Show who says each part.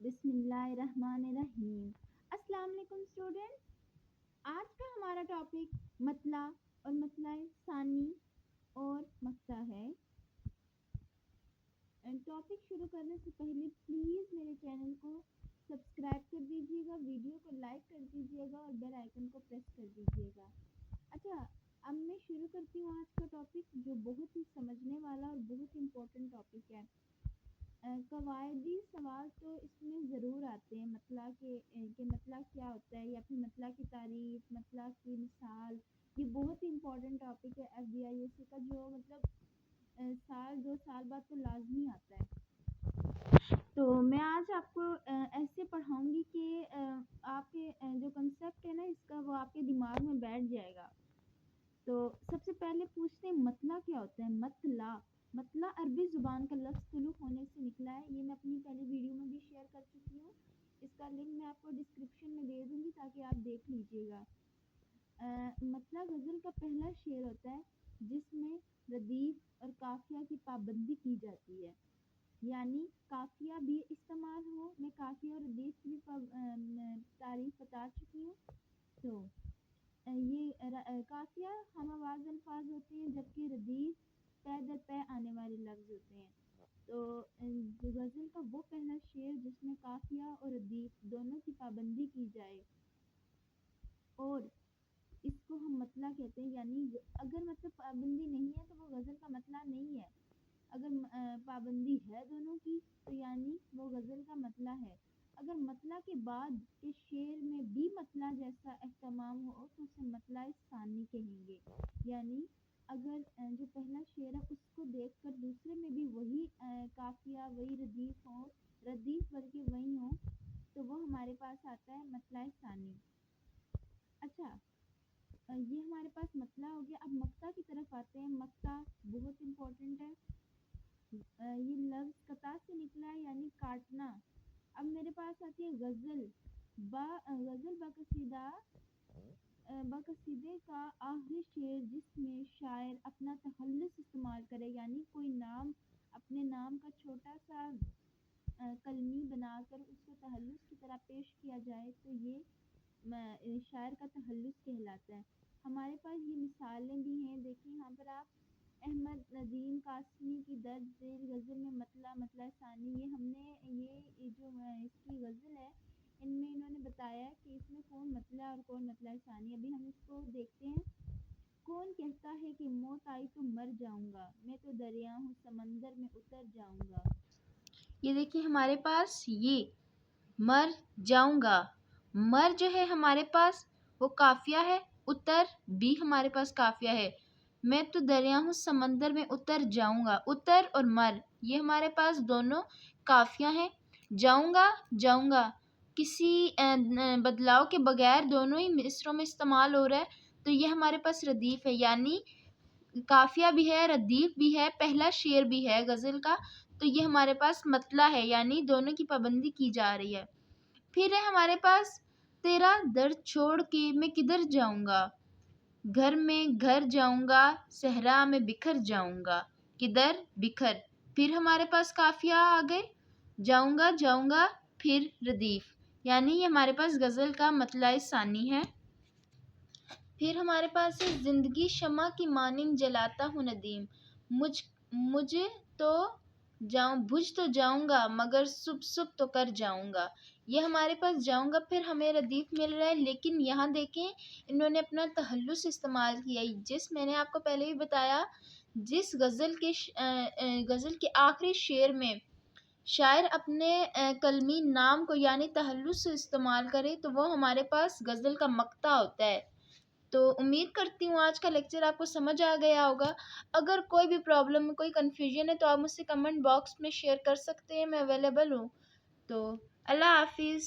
Speaker 1: بسم اللہ الرحمن الرحیم۔ السلام علیکم اسٹوڈنٹ، آج کا ہمارا ٹاپک مطلع اور مطلع ثانی اور مقطع ہے۔ ٹاپک شروع کرنے سے پہلے پلیز میرے چینل کو سبسکرائب کر دیجیے گا، ویڈیو کو لائک کر دیجیے گا اور بیل آئیکن کو پریس کر دیجیے گا۔ اچھا، اب میں شروع کرتی ہوں آج کا ٹاپک جو بہت ہی سمجھنے والا اور بہت امپورٹنٹ ٹاپک ہے۔ قواعدی سوال تو اس میں ضرور آتے ہیں، مطلع کہ مطلع کیا ہوتا ہے یا پھر مطلع کی تعریف، مطلع کی مثال۔ یہ بہت ہی امپورٹنٹ ٹاپک ہے FDIS کا، جو مطلب سال 2 سال بعد تو لازمی آتا ہے۔ تو میں آج آپ کو ایسے پڑھاؤں گی کہ آپ کے جو کنسیپٹ ہے نا اس کا، وہ آپ کے دماغ میں بیٹھ جائے گا۔ تو سب سے پہلے پوچھتے ہیں مطلع کیا ہوتا ہے۔ مطلع عربی زبان کا لفظ طلوع ہونے سے نکلا ہے۔ یہ میں اپنی پہلی ویڈیو میں بھی شیئر کر چکی ہوں، اس کا لنک میں آپ کو ڈسکرپشن میں دے دوں گی تاکہ آپ دیکھ لیجیے گا۔ مطلع غزل کا پہلا شعر ہوتا ہے جس میں ردیف اور قافیہ کی پابندی کی جاتی ہے، یعنی قافیہ بھی استعمال ہو۔ میں قافیہ اور ردیف کی تعریف بتا چکی ہوں۔ تو یہ قافیہ ہم آواز الفاظ ہوتے ہیں، جبکہ ردیف پے در پے آنے والے لفظ ہوتے ہیں۔ تو غزل کا وہ پہلا شعر جس میں قافیہ اور ردیف دونوں کی پابندی کی جائے، اور اس کو ہم مطلع کہتے ہیں۔ یعنی اگر مطلب پابندی نہیں ہے تو وہ غزل کا مطلع نہیں ہے، اگر پابندی ہے دونوں کی تو یعنی وہ غزل کا مطلع ہے۔ اگر مطلع کے بعد کے شعر میں بھی مطلع جیسا اہتمام ہو تو اسے مطلع ثانی کہیں گے۔ یعنی اگر جو پہلا شعر ہے اس کو دیکھ کر دوسرے میں بھی وہی قافیہ، وہی ردیف ہو، ردیف بلکہ وہی ہو، تو وہ ہمارے پاس آتا ہے مطلع ثانی۔ اچھا، یہ ہمارے پاس مطلع ہو گیا۔ اب مقطع کی طرف آتے ہیں۔ مقطع بہت امپورٹنٹ ہے۔ یہ لفظ قطع سے نکلا ہے، یعنی کاٹنا۔ اب میرے پاس آتی ہے غزل بقصیدے کا آخری شعر جس میں شاعر اپنا تخلص استعمال کرے، یعنی کوئی نام، اپنے نام کا چھوٹا سا کلمی بنا کر اس کو تخلص کی طرح پیش کیا جائے تو یہ شاعر کا تخلص کہلاتا ہے۔ ہمارے پاس یہ مثالیں بھی ہیں، دیکھیں یہاں پر آپ۔ احمد ندیم قاسمی کی درج ذیل غزل میں مطلع ثانی، یہ ہم نے یہ جو اس کی غزل ہے ان میں انہوں نے بتایا ہے کہ اس میں کون مطلع اور کون مطلع ثانی۔ ابھی ہم اس کو دیکھتے ہیں۔ کون کہتا ہے کہ موت آئی تو مر جاؤں گا، میں تو دریا ہوں سمندر میں اتر جاؤں گا۔ یہ دیکھیں ہمارے پاس یہ مر جاؤں گا، مر جو ہے ہمارے پاس وہ قافیہ ہے، اتر بھی ہمارے پاس قافیہ ہے۔ میں تو دریا ہوں سمندر میں اتر جاؤں گا، اتر اور مر یہ ہمارے پاس دونوں قافیہ ہیں۔ جاؤں گا کسی بدلاؤ کے بغیر دونوں ہی مصروں میں استعمال ہو رہا ہے، تو یہ ہمارے پاس ردیف ہے، یعنی قافیہ بھی ہے، ردیف بھی ہے، پہلا شعر بھی ہے غزل کا، تو یہ ہمارے پاس مطلع ہے، یعنی دونوں کی پابندی کی جا رہی ہے۔ پھر ہے ہمارے پاس تیرا درد چھوڑ کے میں کدھر جاؤں گا، گھر میں گھر جاؤں گا، صحرا میں بکھر جاؤں گا، کدھر بکھر۔ پھر ہمارے پاس قافیہ آ گئے، جاؤں گا پھر ردیف، یعنی یہ ہمارے پاس غزل کا مطلع ثانی ہے۔ پھر ہمارے پاس ہے زندگی شمع کی مانند جلاتا ہوں ندیم، مجھے تو بجھ تو جاؤں گا مگر صبح تو کر جاؤں گا، یہ ہمارے پاس جاؤں گا پھر ہمیں ردیف مل رہا ہے۔ لیکن یہاں دیکھیں انہوں نے اپنا تخلص استعمال کیا، جس میں نے آپ کو پہلے بھی بتایا، جس غزل کے آخری شعر میں شاعر اپنے کلمی نام کو یعنی تخلص استعمال کرے تو وہ ہمارے پاس غزل کا مقطع ہوتا ہے۔ تو امید کرتی ہوں آج کا لیکچر آپ کو سمجھ آ گیا ہوگا۔ اگر کوئی بھی پرابلم، کوئی کنفیوژن ہے تو آپ مجھ سے کمنٹ باکس میں شیئر کر سکتے ہیں، میں اویلیبل ہوں۔ تو اللہ حافظ۔